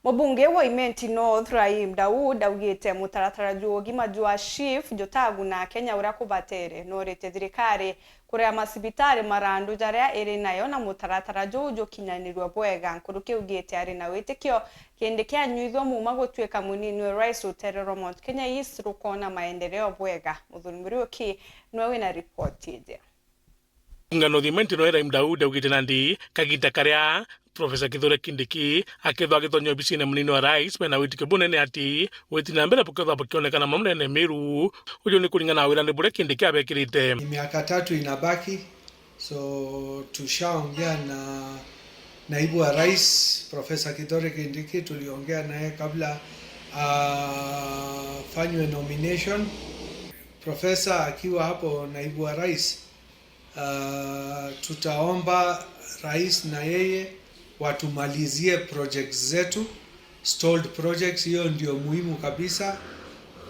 Mubunge wa Imenti North Rahim augite mutaratara UGIMA jwa SHIF JUTAGUNA AKENYA ura kubatere norete thirikari kurea masibitari marandu jaria iri nayo na mutaratara juju kinyanirwa BWEGA nkuru kiugite ari na witikio KINDIKI anyuithwa MUUMA gutwika munini wa Rais Uterero Mount Kenya East rukona maendeleo BWEGA muthuri uki nwe wina report ije ngano Imenti no Rahim augite nandi kagita karia Professor KINDIKI akethwa gitonyo bicine munini wa rais mena witikio bunene ati witina mbere pokethwa pokionekana mamnene miru ujo ni kulingana na wira bure KINDIKI abekirite miaka 3 inabaki, so tushaongea na naibu wa rais Professor KINDIKI, tuliongea naye kabla fanywe nomination. Professor akiwa hapo naibu wa rais, tutaomba rais na yeye watumalizie projects zetu, stalled projects. Hiyo ndio muhimu kabisa.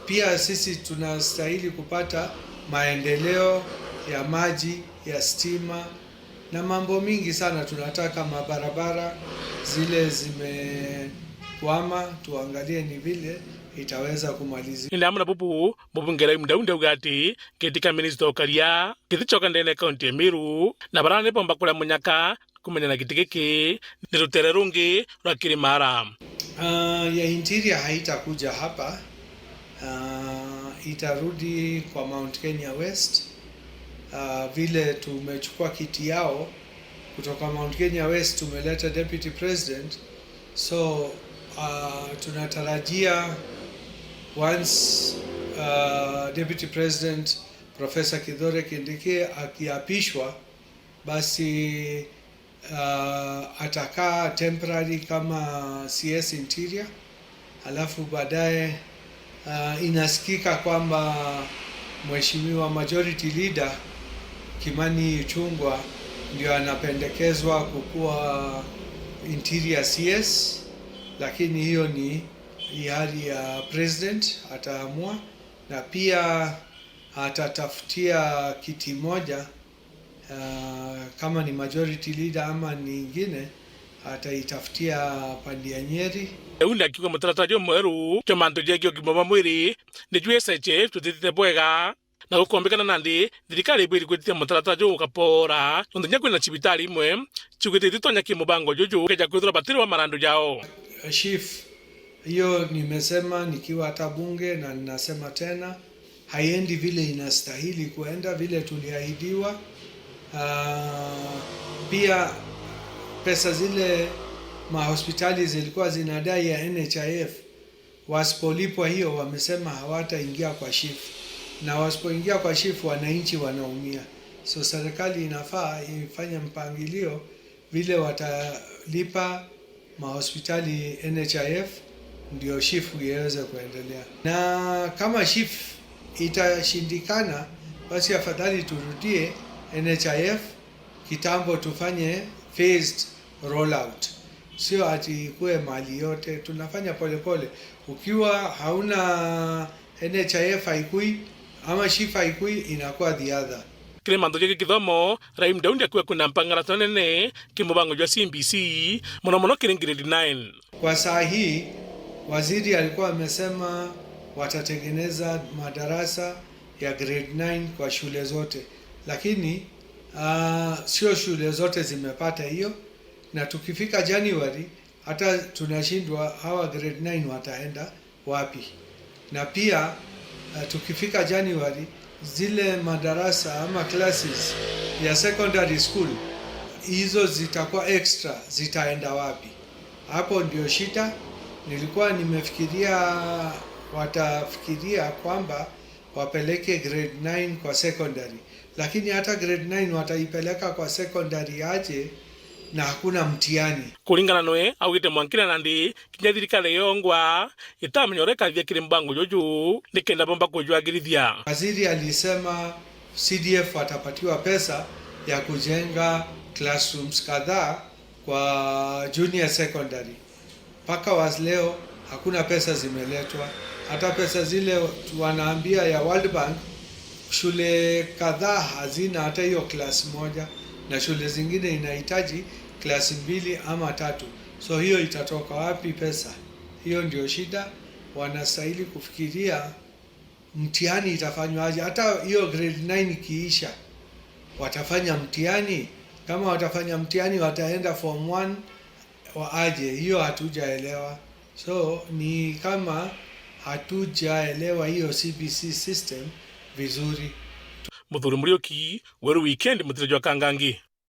Pia sisi tunastahili kupata maendeleo ya maji, ya stima na mambo mingi sana. Tunataka mabarabara zile zimekwama, tuangalie ni vile itaweza kumalizia. Ina amna bubu mubungera imdaunda ugati ketika minister okaria kitichoka ndene county Miru na barane pomba kula munyaka kumenya na kitikiki ni rutererungi rwa Kirimara. Ya interior haitakuja hapa, itarudi kwa Mount Kenya West. Vile tumechukua kiti yao kutoka Mount Kenya West, tumeleta deputy president, so tunatarajia once deputy president Professor KINDIKI akiapishwa, basi atakaa temporary kama CS interior, alafu baadaye inasikika kwamba mheshimiwa majority leader Kimani Ichung'wah ndio anapendekezwa kukuwa interior CS, lakini hiyo ni hiari ya president, ataamua. Na pia atatafutia kiti moja, kama ni majority leader ama nyingine ataitafutia pande ya Nyeri. Unda kiwa mutaratara mweru chomanto jegyo kiboma mwiri nijwe SHF tutite BWEGA na gukombekana nandi thirikari ibiri kwitia mutaratara ukapora ndonya kwina cibitari imwe chugite titonya kimubango juju keja kwithura batiri wa marandu jao. SHIF hiyo nimesema nikiwa hata bunge na ninasema tena, haiendi vile inastahili kuenda, vile tuliahidiwa. Pia pesa zile mahospitali zilikuwa zinadai ya NHIF, wasipolipwa hiyo wamesema hawataingia kwa SHIF, na wasipoingia kwa SHIF wananchi wanaumia. So serikali inafaa ifanye mpangilio vile watalipa mahospitali NHIF ndio SHIF iweze kuendelea. Na kama SHIF itashindikana, basi afadhali turudie NHIF kitambo, tufanye phased rollout, sio ati kuwe mali yote. Tunafanya polepole. Ukiwa hauna NHIF haikui ama SHIF haikui, inakuwa the other. Kile mando jeki kithomo Rahim daundi akuwa kuna mpangara tonene kimubango jwa CBC mono kile grade 9. Kwa saa hii waziri alikuwa amesema watatengeneza madarasa ya grade 9 kwa shule zote, lakini sio shule zote zimepata hiyo, na tukifika January hata tunashindwa hawa grade 9 wataenda wapi. Na pia tukifika January zile madarasa ama classes ya secondary school hizo zitakuwa extra, zitaenda wapi? Hapo ndio shida. Nilikuwa nimefikiria watafikiria kwamba wapeleke grade 9 kwa secondary, lakini hata grade 9 wataipeleka kwa secondary aje na hakuna mtihani. Kulingana noe augite mwankira nandi kinya thirikari yongwa itamenyoreka thia kiri mbango joju nikenda bomba kujwagirithia. Waziri alisema CDF watapatiwa pesa ya kujenga classrooms kadhaa kwa junior secondary. Paka leo hakuna pesa zimeletwa. Hata pesa zile wanaambia ya World Bank, shule kadhaa hazina hata hiyo class moja, na shule zingine inahitaji klasi 2 ama 3. So hiyo itatoka wapi pesa? Hiyo ndio shida. Wanastahili kufikiria mtihani itafanywaje. Hata hiyo grade 9 ikiisha, watafanya mtihani. Kama watafanya mtihani wataenda form 1 waaje, hiyo hatujaelewa. So ni kama hatujaelewa hiyo CBC system vizuri. Muthuri Muriuki, weru weekend mutirajo Kangangi.